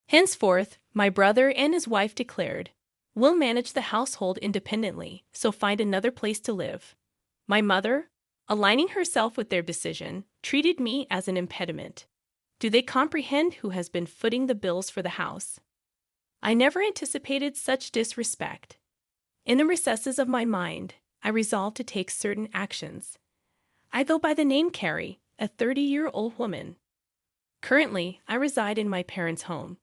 Henceforth, my brother and his wife declared, "We'll manage the household independently, so find another place to live." My mother, aligning herself with their decision, treated me as an impediment. Do they comprehend who has been footing the bills for the house? I never anticipated such disrespect. In the recesses of my mind, I resolved to take certain actions. I go by the name Carrie, a 30-year-old woman. Currently, I reside in my parents' home.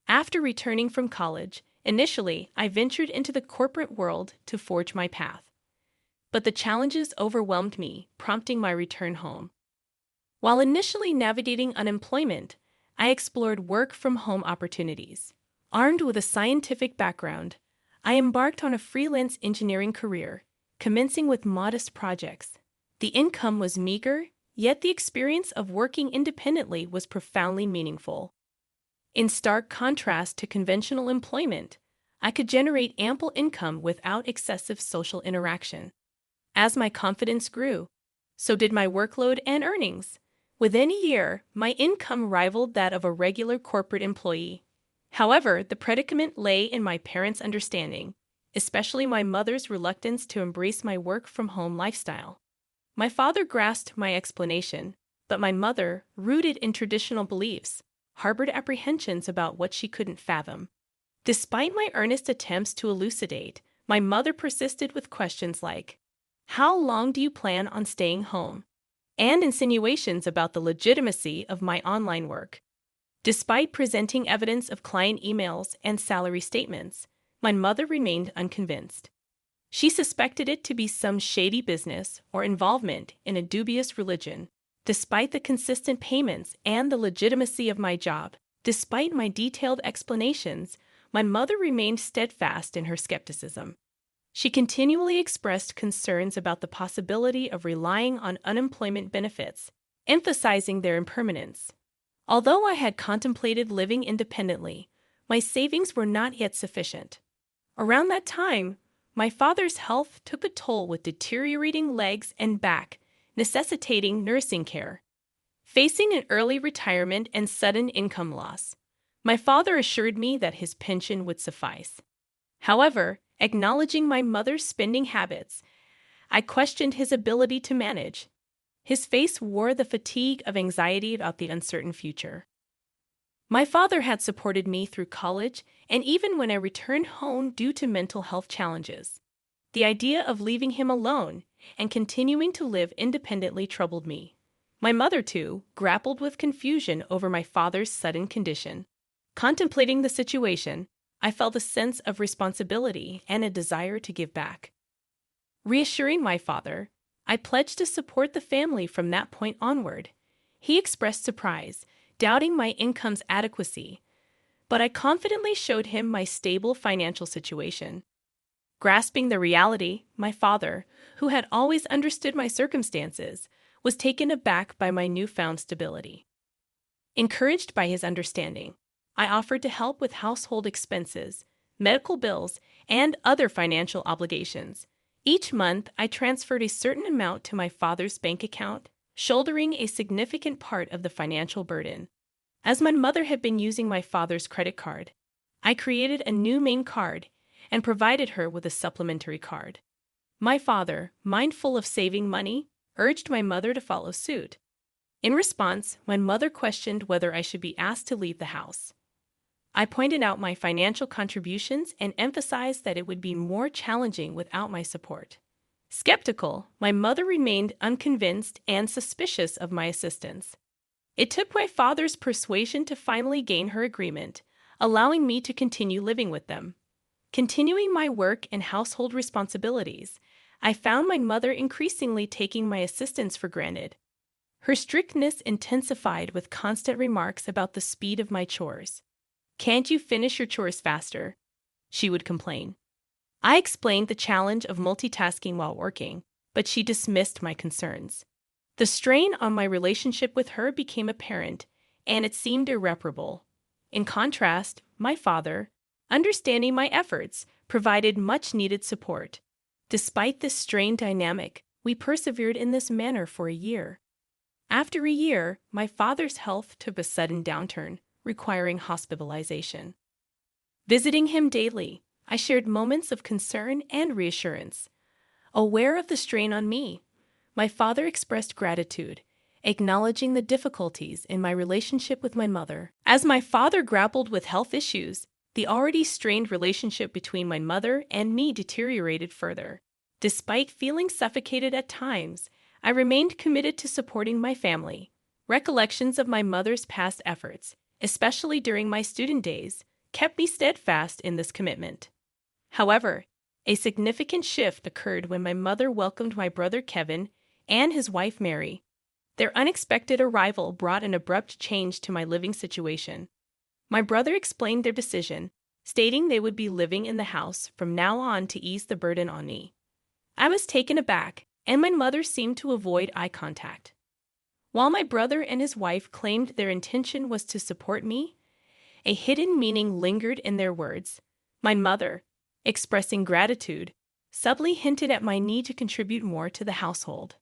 After returning from college, initially, I ventured into the corporate world to forge my path. But the challenges overwhelmed me, prompting my return home. While initially navigating unemployment, I explored work-from-home opportunities. Armed with a scientific background, I embarked on a freelance engineering career, commencing with modest projects. The income was meager, yet the experience of working independently was profoundly meaningful. In stark contrast to conventional employment, I could generate ample income without excessive social interaction. As my confidence grew, so did my workload and earnings. Within a year, my income rivaled that of a regular corporate employee. However, the predicament lay in my parents' understanding, especially my mother's reluctance to embrace my work-from-home lifestyle. My father grasped my explanation, but my mother, rooted in traditional beliefs, harbored apprehensions about what she couldn't fathom. Despite my earnest attempts to elucidate, my mother persisted with questions like, "How long do you plan on staying home?" and insinuations about the legitimacy of my online work. Despite presenting evidence of client emails and salary statements, my mother remained unconvinced. She suspected it to be some shady business or involvement in a dubious religion. Despite the consistent payments and the legitimacy of my job, despite my detailed explanations, my mother remained steadfast in her skepticism. She continually expressed concerns about the possibility of relying on unemployment benefits, emphasizing their impermanence. Although I had contemplated living independently, my savings were not yet sufficient. Around that time, my father's health took a toll with deteriorating legs and back, necessitating nursing care. Facing an early retirement and sudden income loss, my father assured me that his pension would suffice. However, acknowledging my mother's spending habits, I questioned his ability to manage. His face wore the fatigue of anxiety about the uncertain future. My father had supported me through college and even when I returned home due to mental health challenges. The idea of leaving him alone and continuing to live independently troubled me. My mother, too, grappled with confusion over my father's sudden condition. Contemplating the situation, I felt a sense of responsibility and a desire to give back. Reassuring my father, I pledged to support the family from that point onward. He expressed surprise, doubting my income's adequacy, but I confidently showed him my stable financial situation. Grasping the reality, my father, who had always understood my circumstances, was taken aback by my newfound stability. Encouraged by his understanding, I offered to help with household expenses, medical bills, and other financial obligations. Each month, I transferred a certain amount to my father's bank account, shouldering a significant part of the financial burden. As my mother had been using my father's credit card, I created a new main card and provided her with a supplementary card. My father, mindful of saving money, urged my mother to follow suit. In response, my mother questioned whether I should be asked to leave the house. I pointed out my financial contributions and emphasized that it would be more challenging without my support. Skeptical, my mother remained unconvinced and suspicious of my assistance. It took my father's persuasion to finally gain her agreement, allowing me to continue living with them. Continuing my work and household responsibilities, I found my mother increasingly taking my assistance for granted. Her strictness intensified with constant remarks about the speed of my chores. "Can't you finish your chores faster?" she would complain. I explained the challenge of multitasking while working, but she dismissed my concerns. The strain on my relationship with her became apparent, and it seemed irreparable. In contrast, my father, understanding my efforts, provided much-needed support. Despite this strained dynamic, we persevered in this manner for a year. After a year, my father's health took a sudden downturn, requiring hospitalization. Visiting him daily, I shared moments of concern and reassurance. Aware of the strain on me, my father expressed gratitude, acknowledging the difficulties in my relationship with my mother. As my father grappled with health issues, the already strained relationship between my mother and me deteriorated further. Despite feeling suffocated at times, I remained committed to supporting my family. Recollections of my mother's past efforts, especially during my student days, kept me steadfast in this commitment. However, a significant shift occurred when my mother welcomed my brother Kevin and his wife Mary. Their unexpected arrival brought an abrupt change to my living situation. My brother explained their decision, stating they would be living in the house from now on to ease the burden on me. I was taken aback, and my mother seemed to avoid eye contact. While my brother and his wife claimed their intention was to support me, a hidden meaning lingered in their words. My mother, expressing gratitude, subtly hinted at my need to contribute more to the household.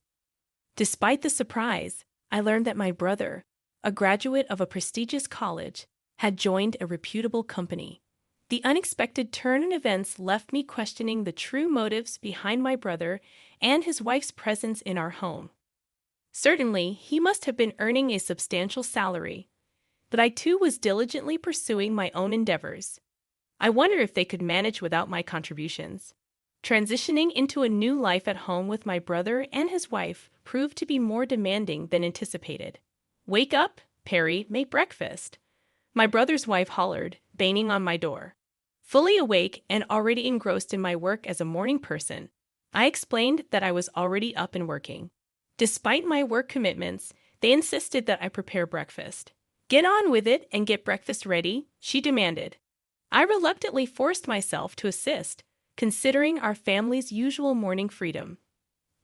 Despite the surprise, I learned that my brother, a graduate of a prestigious college, had joined a reputable company. The unexpected turn in events left me questioning the true motives behind my brother and his wife's presence in our home. Certainly, he must have been earning a substantial salary, but I too was diligently pursuing my own endeavors. I wonder if they could manage without my contributions. Transitioning into a new life at home with my brother and his wife proved to be more demanding than anticipated. "Wake up, Perry, make breakfast," my brother's wife hollered, banging on my door. Fully awake and already engrossed in my work as a morning person, I explained that I was already up and working. Despite my work commitments, they insisted that I prepare breakfast. "Get on with it and get breakfast ready," she demanded. I reluctantly forced myself to assist, considering our family's usual morning freedom.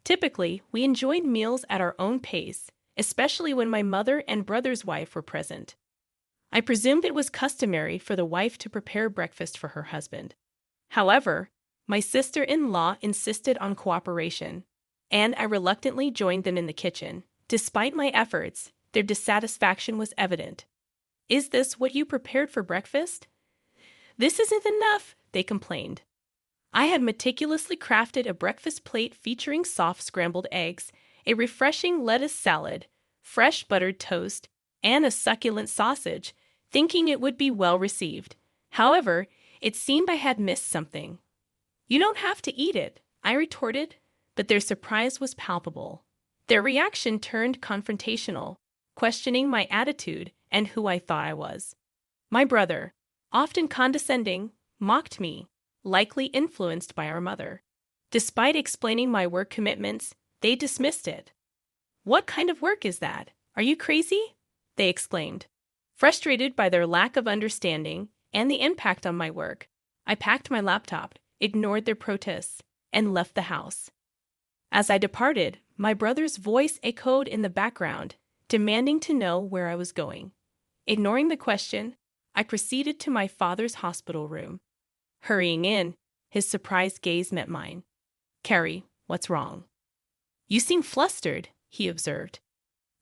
Typically, we enjoyed meals at our own pace, especially when my mother and brother's wife were present. I presumed it was customary for the wife to prepare breakfast for her husband. However, my sister-in-law insisted on cooperation, and I reluctantly joined them in the kitchen. Despite my efforts, their dissatisfaction was evident. "Is this what you prepared for breakfast?" "This isn't enough," they complained. I had meticulously crafted a breakfast plate featuring soft scrambled eggs, a refreshing lettuce salad, fresh buttered toast, and a succulent sausage, thinking it would be well received. However, it seemed I had missed something. "You don't have to eat it," I retorted, but their surprise was palpable. Their reaction turned confrontational, questioning my attitude and who I thought I was. My brother, often condescending, mocked me, likely influenced by our mother. Despite explaining my work commitments, they dismissed it. "What kind of work is that? Are you crazy?" they exclaimed. Frustrated by their lack of understanding and the impact on my work, I packed my laptop, ignored their protests, and left the house. As I departed, my brother's voice echoed in the background, demanding to know where I was going. Ignoring the question, I proceeded to my father's hospital room. Hurrying in, his surprised gaze met mine. "Carrie, what's wrong?" "You seem flustered," he observed.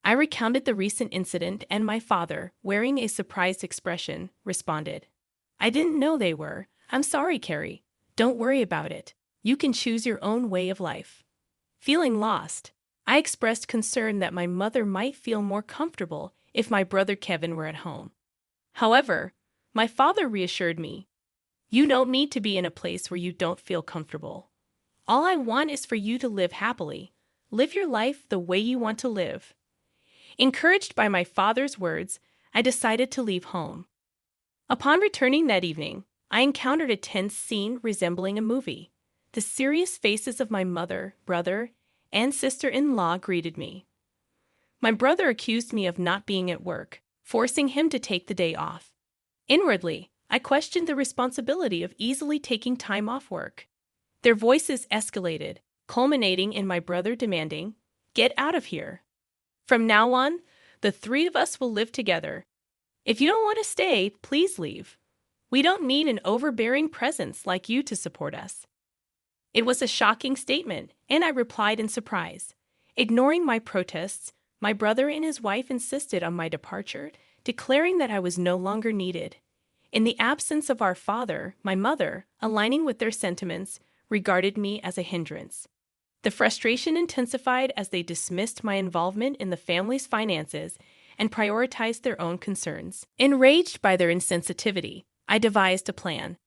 I recounted the recent incident, and my father, wearing a surprised expression, responded, "I didn't know they were. I'm sorry, Carrie. Don't worry about it. You can choose your own way of life." Feeling lost, I expressed concern that my mother might feel more comfortable if my brother Kevin were at home. However, my father reassured me, "You don't need to be in a place where you don't feel comfortable. All I want is for you to live happily. Live your life the way you want to live." Encouraged by my father's words, I decided to leave home. Upon returning that evening, I encountered a tense scene resembling a movie. The serious faces of my mother, brother, and sister-in-law greeted me. My brother accused me of not being at work, forcing him to take the day off. Inwardly, I questioned the responsibility of easily taking time off work. Their voices escalated, culminating in my brother demanding, "Get out of here. From now on, the three of us will live together. If you don't want to stay, please leave. We don't need an overbearing presence like you to support us." It was a shocking statement, and I replied in surprise. Ignoring my protests, my brother and his wife insisted on my departure, declaring that I was no longer needed. In the absence of our father, my mother, aligning with their sentiments, regarded me as a hindrance. The frustration intensified as they dismissed my involvement in the family's finances and prioritized their own concerns. Enraged by their insensitivity, I devised a plan.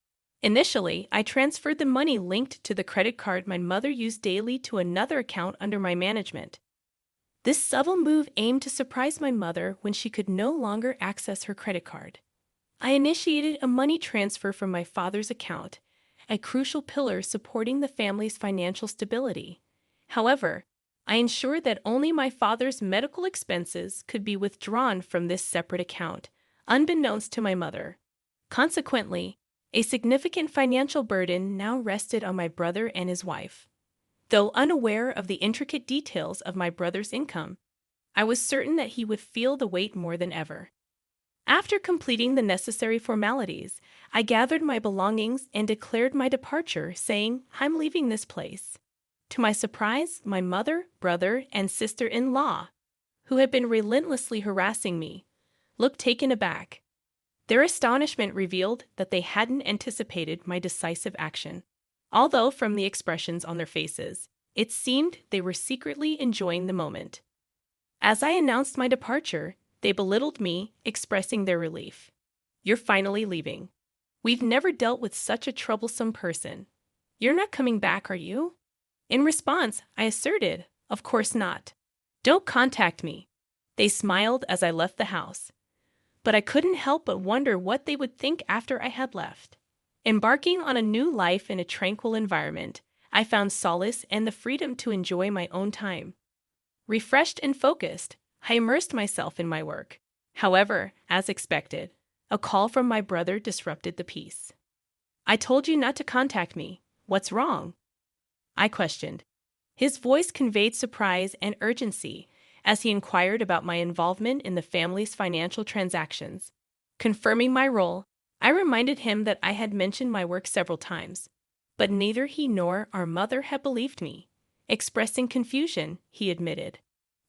Initially, I transferred the money linked to the credit card my mother used daily to another account under my management. This subtle move aimed to surprise my mother when she could no longer access her credit card. I initiated a money transfer from my father's account, a crucial pillar supporting the family's financial stability. However, I ensured that only my father's medical expenses could be withdrawn from this separate account, unbeknownst to my mother. Consequently, a significant financial burden now rested on my brother and his wife. Though unaware of the intricate details of my brother's income, I was certain that he would feel the weight more than ever. After completing the necessary formalities, I gathered my belongings and declared my departure, saying, "I'm leaving this place." To my surprise, my mother, brother, and sister-in-law, who had been relentlessly harassing me, looked taken aback. Their astonishment revealed that they hadn't anticipated my decisive action, although from the expressions on their faces, it seemed they were secretly enjoying the moment. As I announced my departure, they belittled me, expressing their relief. "You're finally leaving. We've never dealt with such a troublesome person. You're not coming back, are you?" In response, I asserted, "Of course not. Don't contact me." They smiled as I left the house, but I couldn't help but wonder what they would think after I had left. Embarking on a new life in a tranquil environment, I found solace and the freedom to enjoy my own time. Refreshed and focused, I immersed myself in my work. However, as expected, a call from my brother disrupted the peace. "I told you not to contact me. What's wrong?" I questioned. His voice conveyed surprise and urgency as he inquired about my involvement in the family's financial transactions. Confirming my role, I reminded him that I had mentioned my work several times, but neither he nor our mother had believed me. Expressing confusion, he admitted,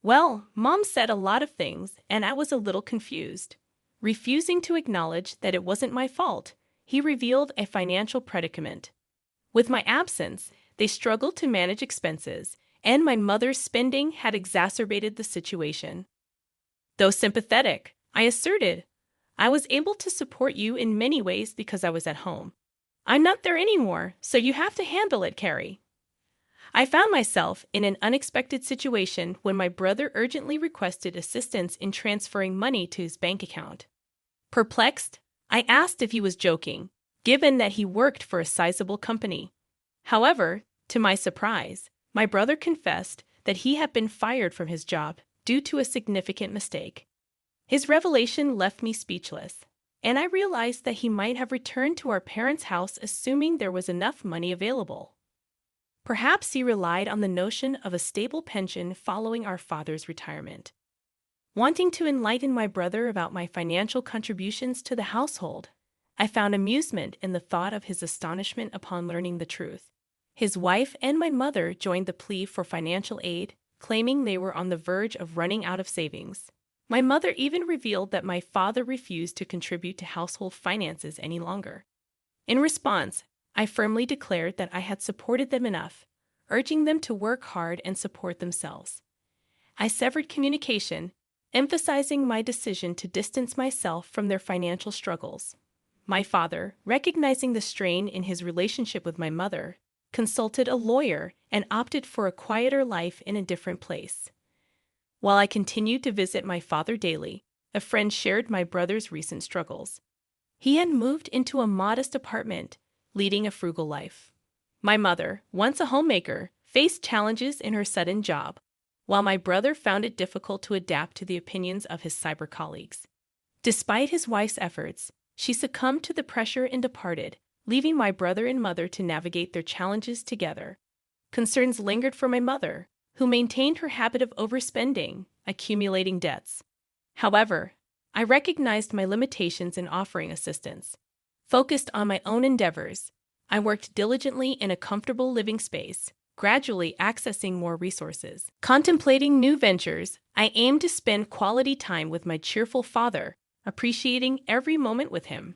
"Well, Mom said a lot of things, and I was a little confused." Refusing to acknowledge that it wasn't my fault, he revealed a financial predicament. With my absence, they struggled to manage expenses, and my mother's spending had exacerbated the situation. Though sympathetic, I asserted, "I was able to support you in many ways because I was at home. I'm not there anymore, so you have to handle it, Carrie." I found myself in an unexpected situation when my brother urgently requested assistance in transferring money to his bank account. Perplexed, I asked if he was joking, given that he worked for a sizable company. However, to my surprise, my brother confessed that he had been fired from his job due to a significant mistake. His revelation left me speechless, and I realized that he might have returned to our parents' house assuming there was enough money available. Perhaps he relied on the notion of a stable pension following our father's retirement. Wanting to enlighten my brother about my financial contributions to the household, I found amusement in the thought of his astonishment upon learning the truth. His wife and my mother joined the plea for financial aid, claiming they were on the verge of running out of savings. My mother even revealed that my father refused to contribute to household finances any longer. In response, I firmly declared that I had supported them enough, urging them to work hard and support themselves. I severed communication, emphasizing my decision to distance myself from their financial struggles. My father, recognizing the strain in his relationship with my mother, consulted a lawyer and opted for a quieter life in a different place. While I continued to visit my father daily, a friend shared my brother's recent struggles. He had moved into a modest apartment, leading a frugal life. My mother, once a homemaker, faced challenges in her sudden job, while my brother found it difficult to adapt to the opinions of his cyber colleagues. Despite his wife's efforts, she succumbed to the pressure and departed, leaving my brother and mother to navigate their challenges together. Concerns lingered for my mother, who maintained her habit of overspending, accumulating debts. However, I recognized my limitations in offering assistance. Focused on my own endeavors, I worked diligently in a comfortable living space, gradually accessing more resources. Contemplating new ventures, I aimed to spend quality time with my cheerful father, appreciating every moment with him.